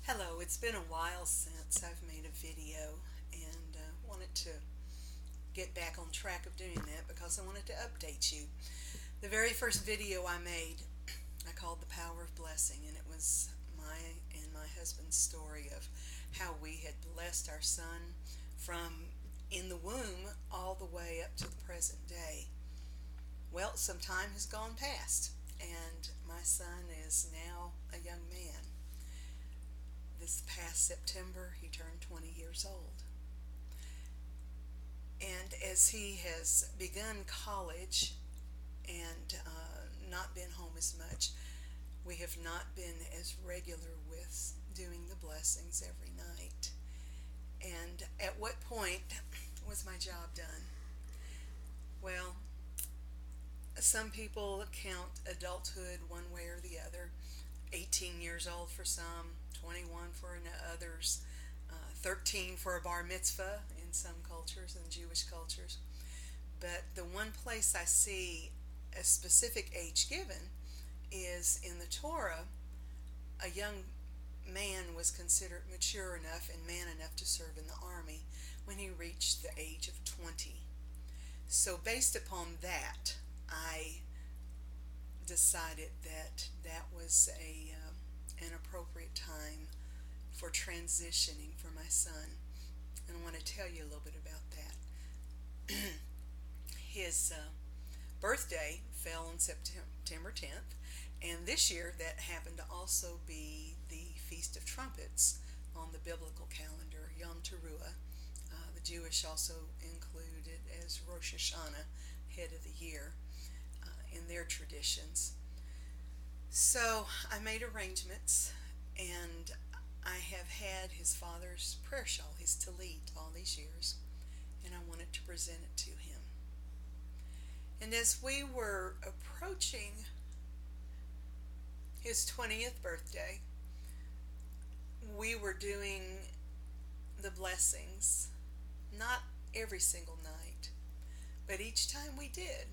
Hello, it's been a while since I've made a video and wanted to get back on track of doing that because I wanted to update you. The very first video I made, I called The Power of Blessing, and it was my and my husband's story of how we had blessed our son from in the womb all the way up to the present day. Well, some time has gone past, and my son is now a young man. This past September, he turned 20 years old. And as he has begun college and not been home as much, we have not been as regular with doing the blessings every night. And at what point was my job done? Well, some people count adulthood one way or the other. 18 years old for some, 21 for others, 13 for a bar mitzvah in some cultures and Jewish cultures. But the one place I see a specific age given is in the Torah. A young man was considered mature enough and man enough to serve in the army when he reached the age of 20. So, based upon that, I decided that that was an appropriate time for transitioning for my son. And I want to tell you a little bit about that. His birthday fell on September 10th, and this year that happened to also be the Feast of Trumpets on the biblical calendar, Yom Teruah. The Jewish also include it as Rosh Hashanah, head of the year, in their traditions. So I made arrangements, and I have had his father's prayer shawl, his tallit, all these years, and I wanted to present it to him. And as we were approaching his 20th birthday, we were doing the blessings, not every single night, but each time we did,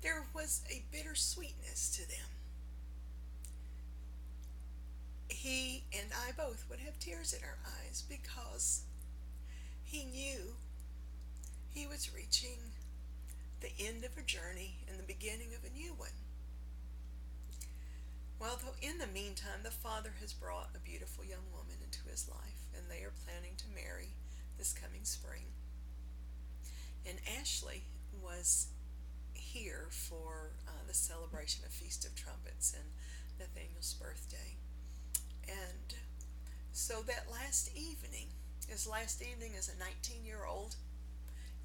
there was a bittersweetness to them. He and I both would have tears in our eyes because he knew he was reaching the end of a journey and the beginning of a new one. Well, though, in the meantime, the father has brought a beautiful young woman into his life, and they are planning to marry this coming spring. And Ashley was here for the celebration of Feast of Trumpets and Nathaniel's birthday. And so that his last evening as a 19-year-old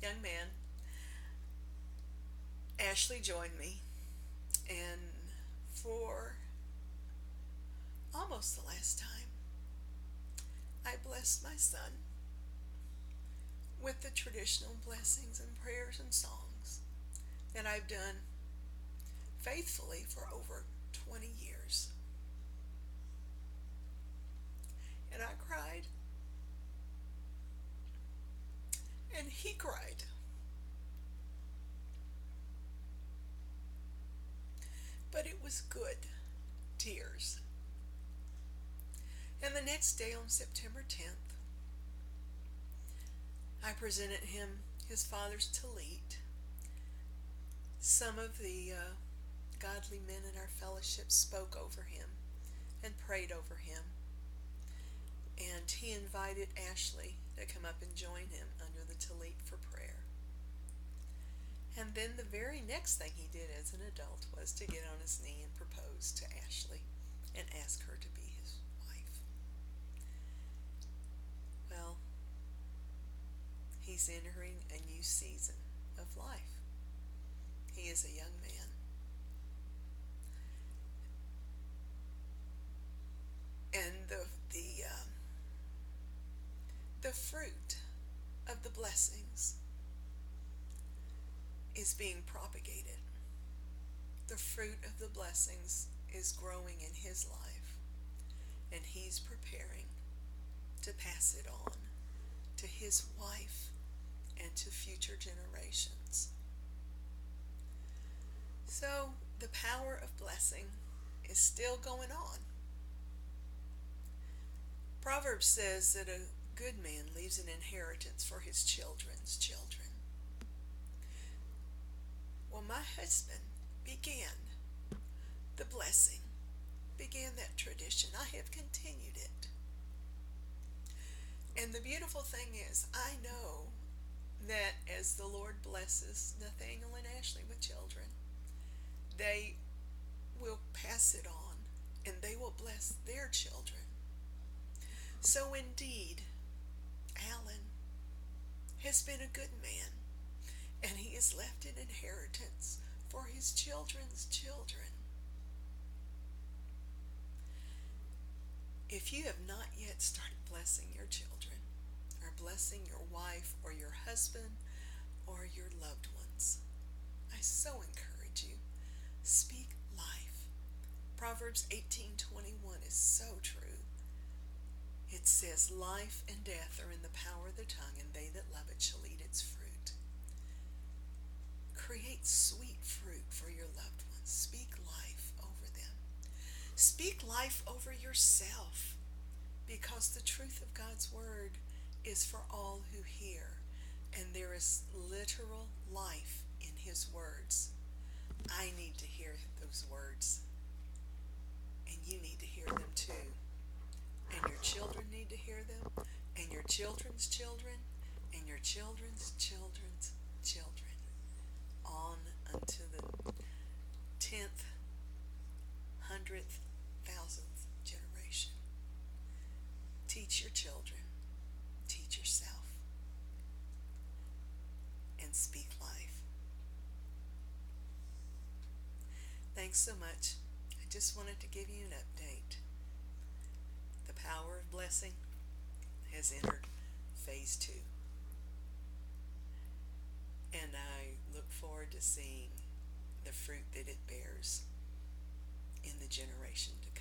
young man, Ashley joined me, and for almost the last time, I blessed my son with the traditional blessings and prayers and songs that I've done faithfully for over 20 years. And I cried, and he cried. But it was good tears. And the next day, on September 10th, I presented him his father's tallit. Some of the godly men in our fellowship spoke over him and prayed over him. And he invited Ashley to come up and join him under the tallit for prayer. And then the very next thing he did as an adult was to get on his knee and propose to Ashley and ask her to be his wife. Well, he's entering a new season of life. He is a young man. And the fruit of the blessings is being propagated. The fruit of the blessings is growing in his life, and he's preparing to pass it on to his wife and to future generations. So the power of blessing is still going on. Proverbs says that a good man leaves an inheritance for his children's children. Well, my husband began the blessing, began that tradition. I have continued it. And the beautiful thing is, I know that as the Lord blesses Nathaniel and Ashley with children, they will pass it on and they will bless their children. So indeed, Alan has been a good man, and he has left an inheritance for his children's children. If you have not yet started blessing your children, or blessing your wife or your husband or your loved ones, I so encourage you, speak life. Proverbs 18:21 is so true. It says, life and death are in the power of the tongue, and they that love it shall eat its fruit. Create sweet fruit for your loved ones. Speak life over them. Speak life over yourself, because the truth of God's word is for all who hear, and there is literal life in his words. I need to hear those words, and you need to hear them too. And your children need to hear them, and your children's children, and your children's children's children, on unto the 10th, 100th, 1000th generation. Teach your children, teach yourself, and speak life. Thanks so much. I just wanted to give you an update. The power of blessing has entered phase 2. And I look forward to seeing the fruit that it bears in the generation to